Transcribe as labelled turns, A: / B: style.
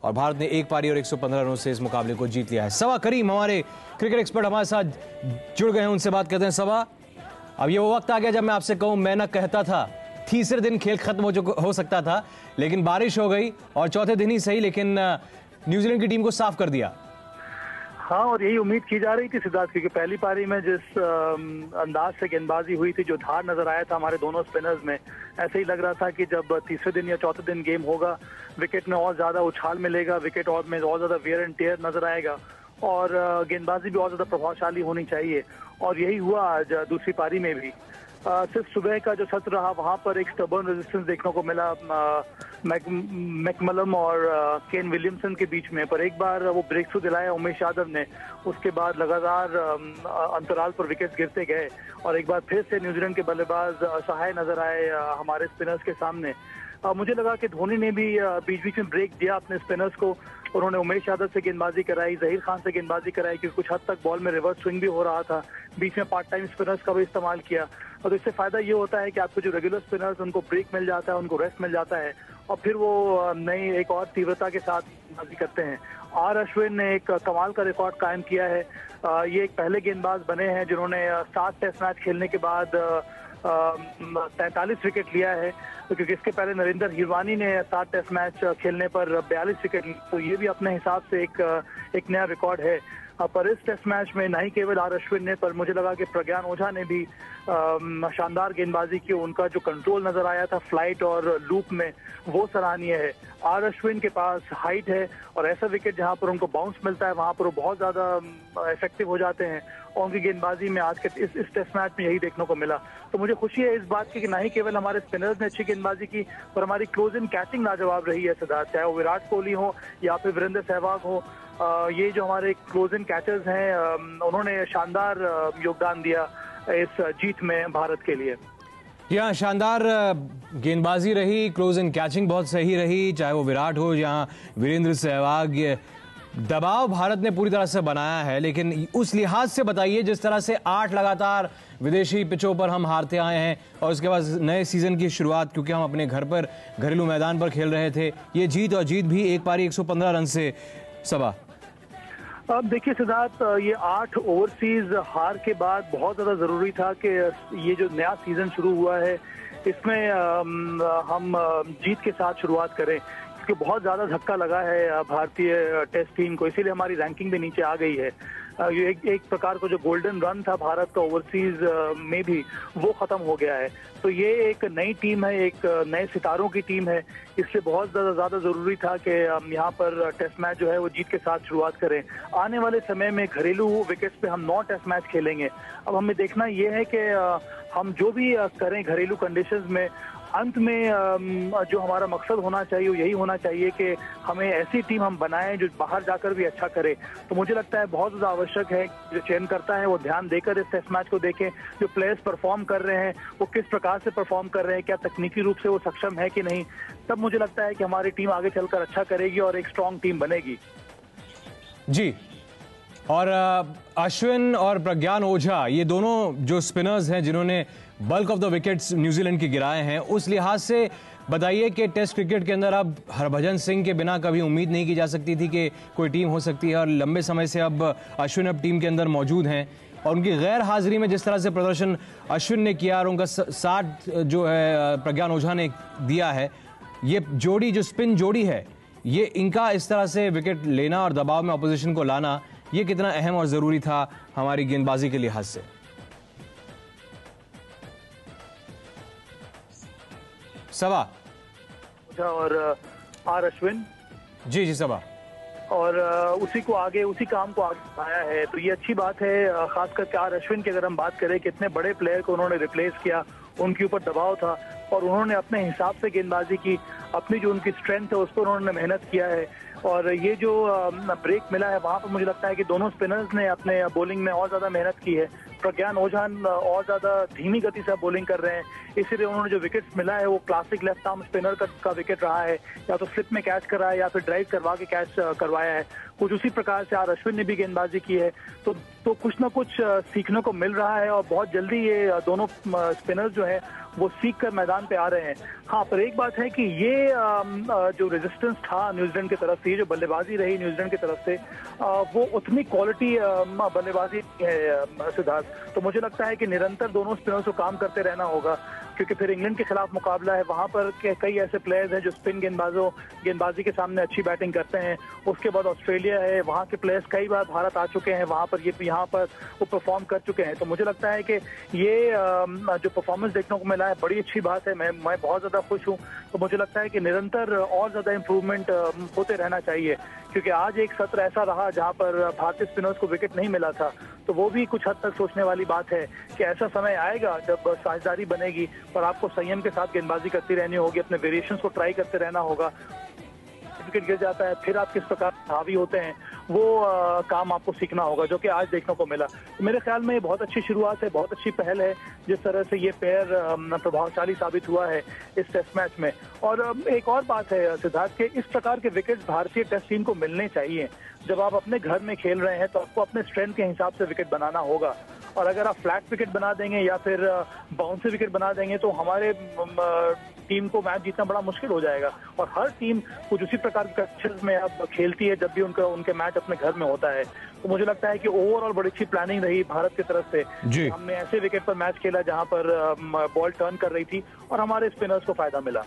A: और भारत ने एक पारी और 115 रनों से इस मुकाबले को जीत लिया है। सबा करीम हमारे क्रिकेट एक्सपर्ट हमारे साथ जुड़ गए हैं, उनसे बात करते हैं। सबा, अब ये वो वक्त आ गया जब मैं आपसे कहूं, मैं ना कहता था तीसरे दिन खेल खत्म हो सकता था, लेकिन बारिश हो गई और चौथे दिन ही सही, लेकिन न्यूजीलैंड की टीम को साफ कर दिया।
B: हाँ, और यही उम्मीद की जा रही थी सिद्धार्थ, क्योंकि पहली पारी में जिस अंदाज से गेंदबाजी हुई थी, जो धार नजर आया था हमारे दोनों स्पिनर्स में, ऐसे ही लग रहा था कि जब तीसरे दिन या चौथे दिन गेम होगा, विकेट में और ज्यादा उछाल मिलेगा, विकेट और में और ज्यादा वेयर एंड टेयर नजर आएगा और गेंदबाजी भी और ज्यादा प्रभावशाली होनी चाहिए। और यही हुआ आज दूसरी पारी में भी। सिर्फ सुबह का जो सत्र रहा, वहां पर एक स्टबर्न रेजिस्टेंस देखने को मिला मैकमलम और केन विलियमसन के बीच में, पर एक बार वो ब्रेक थ्रू दिलाया उमेश यादव ने। उसके बाद लगातार अंतराल पर विकेट गिरते गए और एक बार फिर से न्यूजीलैंड के बल्लेबाज असहाय नजर आए हमारे स्पिनर्स के सामने। मुझे लगा कि धोनी ने भी बीच बीच में ब्रेक दिया अपने स्पिनर्स को। उन्होंने उमेश यादव से गेंदबाजी कराई, जहीर खान से गेंदबाजी कराई, क्योंकि कुछ हद तक बॉल में रिवर्स स्विंग भी हो रहा था। बीच में पार्ट टाइम स्पिनर्स का भी इस्तेमाल किया और इससे फायदा ये होता है कि आपको जो रेगुलर स्पिनर्स उनको ब्रेक मिल जाता है, उनको रेस्ट मिल जाता है और फिर वो नई एक और तीव्रता के साथ गेंदबाजी करते हैं। आर अश्विन ने एक कमाल का रिकॉर्ड कायम किया है। ये एक पहले गेंदबाज बने हैं जिन्होंने 7 टेस्ट मैच खेलने के बाद 43 विकेट लिया है, क्योंकि इसके पहले नरेंद्र हिरवानी ने 7 टेस्ट मैच खेलने पर 42 विकेट लिए, तो ये भी अपने हिसाब से एक नया रिकॉर्ड है। पर इस टेस्ट मैच में नहीं केवल आर अश्विन ने, पर मुझे लगा कि प्रज्ञान ओझा ने भी शानदार गेंदबाजी की। उनका जो कंट्रोल नजर आया था फ्लाइट और लूप में, वो सराहनीय है। आर अश्विन के पास हाइट है और ऐसा विकेट जहां पर उनको बाउंस मिलता है वहां पर वो बहुत ज्यादा इफेक्टिव हो जाते हैं और उनकी गेंदबाजी में आज के इस टेस्ट मैच में यही देखने को मिला। तो मुझे खुशी है इस बात की कि नहीं केवल हमारे स्पिनर्स ने अच्छी गेंदबाजी की, पर हमारी क्लोज इन कैचिंग लाजवाब रही है सिद्धार्थ, चाहे वो विराट कोहली हो या फिर वीरेंद्र सहवाग हो। ये जो हमारे क्लोज इन कैचर्स हैं, उन्होंने शानदार योगदान दिया इस जीत में भारत के लिए।
A: यहाँ शानदार गेंदबाजी रही, क्लोज इन कैचिंग बहुत सही रही, चाहे वो विराट हो या वीरेंद्र सहवाग। दबाव भारत ने पूरी तरह से बनाया है, लेकिन उस लिहाज से बताइए जिस तरह से 8 लगातार विदेशी पिचों पर हम हारते आए हैं और उसके बाद नए सीजन की शुरुआत, क्योंकि हम अपने घर पर घरेलू मैदान पर खेल रहे थे, ये जीत और जीत भी एक पारी 115 रन से। सबा,
B: अब देखिए सिद्धार्थ, ये 8 ओवरसीज हार के बाद बहुत ज्यादा जरूरी था कि ये जो नया सीजन शुरू हुआ है इसमें हम जीत के साथ शुरुआत करें, क्योंकि बहुत ज्यादा धक्का लगा है भारतीय टेस्ट टीम को, इसीलिए हमारी रैंकिंग भी नीचे आ गई है। ये एक प्रकार का जो गोल्डन रन था भारत का ओवरसीज में भी, वो खत्म हो गया है। तो ये एक नई टीम है, एक नए सितारों की टीम है, इसलिए बहुत ज्यादा जरूरी था कि हम यहाँ पर टेस्ट मैच जो है वो जीत के साथ शुरुआत करें। आने वाले समय में घरेलू विकेट्स पे हम 9 टेस्ट मैच खेलेंगे। अब हमें देखना ये है कि हम जो भी करें घरेलू कंडीशंस में, अंत में जो हमारा मकसद होना चाहिए वो यही होना चाहिए कि हमें ऐसी टीम हम बनाएं जो बाहर जाकर भी अच्छा करे। तो मुझे लगता है बहुत ज़्यादा आवश्यक है जो चयन करता है वो ध्यान देकर इस टेस्ट मैच को देखें, जो प्लेयर्स परफॉर्म कर रहे हैं वो किस प्रकार से परफॉर्म कर रहे हैं, क्या तकनीकी रूप से वो सक्षम है कि नहीं। तब मुझे लगता है कि हमारी टीम आगे चलकर अच्छा करेगी और एक स्ट्रॉन्ग टीम बनेगी।
A: जी, और अश्विन और प्रज्ञान ओझा, ये दोनों जो स्पिनर्स हैं जिन्होंने bulk of the wickets New Zealand के गिराए हैं, उस लिहाज से बताइए कि टेस्ट क्रिकेट के अंदर अब हरभजन सिंह के बिना कभी उम्मीद नहीं की जा सकती थी कि कोई टीम हो सकती है, और लंबे समय से अब अश्विन अब टीम के अंदर मौजूद हैं और उनकी गैर हाजिरी में जिस तरह से प्रदर्शन अश्विन ने किया और उनका साथ जो है प्रज्ञान ओझा ने दिया है, ये जोड़ी जो स्पिन जोड़ी है, ये इनका इस तरह से विकेट लेना और दबाव में अपोजिशन को लाना, ये कितना अहम और जरूरी था हमारी गेंदबाजी के लिहाज से। सबा
B: और आर अश्विन,
A: जी सबा,
B: और उसी काम को आगे बढ़ाया है, तो ये अच्छी बात है। खास करके आर अश्विन की अगर हम बात करें, कितने बड़े प्लेयर को उन्होंने रिप्लेस किया, उनके ऊपर दबाव था और उन्होंने अपने हिसाब से गेंदबाजी की, अपनी जो उनकी स्ट्रेंथ है उस पर उन्होंने मेहनत किया है। और ये जो ब्रेक मिला है वहां पर मुझे लगता है कि दोनों स्पिनर्स ने अपने बॉलिंग में और ज्यादा मेहनत की है, प्रज्ञान ओझा और ज्यादा धीमी गति से बॉलिंग कर रहे हैं, इसीलिए उन्होंने जो विकेट्स मिला है वो क्लासिक लेफ्ट आर्म स्पिनर का विकेट रहा है, या तो स्लिप में कैच करा है या फिर ड्राइव करवा के कैच करवाया है। कुछ उसी प्रकार से आज अश्विन ने भी गेंदबाजी की है, तो कुछ ना कुछ सीखने को मिल रहा है और बहुत जल्दी ये दोनों स्पिनर्स जो है वो सीख कर मैदान पे आ रहे हैं। हाँ, पर एक बात है कि ये जो रेजिस्टेंस था न्यूजीलैंड की तरफ से, ये जो बल्लेबाजी रही न्यूजीलैंड की तरफ से, वो उतनी क्वालिटी बल्लेबाजी है सिद्धार्थ। तो मुझे लगता है कि निरंतर दोनों स्पिनर्स को काम करते रहना होगा, क्योंकि फिर इंग्लैंड के खिलाफ मुकाबला है, वहां पर कई ऐसे प्लेयर्स हैं जो स्पिन गेंदबाजी के सामने अच्छी बैटिंग करते हैं। उसके बाद ऑस्ट्रेलिया है, वहां के प्लेयर्स कई बार भारत आ चुके हैं, वहां पर यहाँ पर वो परफॉर्म कर चुके हैं। तो मुझे लगता है कि ये जो परफॉर्मेंस देखने को मिला है बड़ी अच्छी बात है। मैं बहुत ज्यादा खुश हूँ। तो मुझे लगता है कि निरंतर और ज्यादा इंप्रूवमेंट होते रहना चाहिए, क्योंकि आज एक सत्र ऐसा रहा जहां पर भारतीय स्पिनर्स को विकेट नहीं मिला था। तो वो भी कुछ हद तक सोचने वाली बात है कि ऐसा समय आएगा जब साझेदारी बनेगी, पर आपको संयम के साथ गेंदबाजी करती रहनी होगी, अपने वेरिएशंस को ट्राई करते रहना होगा। विकेट गिर जाता है फिर आप किस प्रकार हावी होते हैं, वो काम आपको सीखना होगा, जो कि आज देखने को मिला। तो मेरे ख्याल में ये बहुत अच्छी शुरुआत है, बहुत अच्छी पहल है, जिस तरह से ये पेयर प्रभावशाली साबित हुआ है इस टेस्ट मैच में। और एक और बात है सिद्धार्थ के, इस प्रकार के विकेट भारतीय टेस्ट टीम को मिलने चाहिए। जब आप अपने घर में खेल रहे हैं तो आपको अपने स्ट्रेंथ के हिसाब से विकेट बनाना होगा, और अगर आप फ्लैट विकेट बना देंगे या फिर बाउंसी विकेट बना देंगे तो हमारे टीम को मैच जीतना बड़ा मुश्किल हो जाएगा। और हर टीम कुछ उसी प्रकार के कंडीशंस में अब खेलती है जब भी उनके मैच अपने घर में होता है। तो मुझे लगता है कि ओवरऑल बड़ी अच्छी प्लानिंग रही भारत की तरफ से। हमने ऐसे विकेट पर मैच खेला जहां पर बॉल टर्न कर रही थी और हमारे स्पिनर्स को फायदा मिला।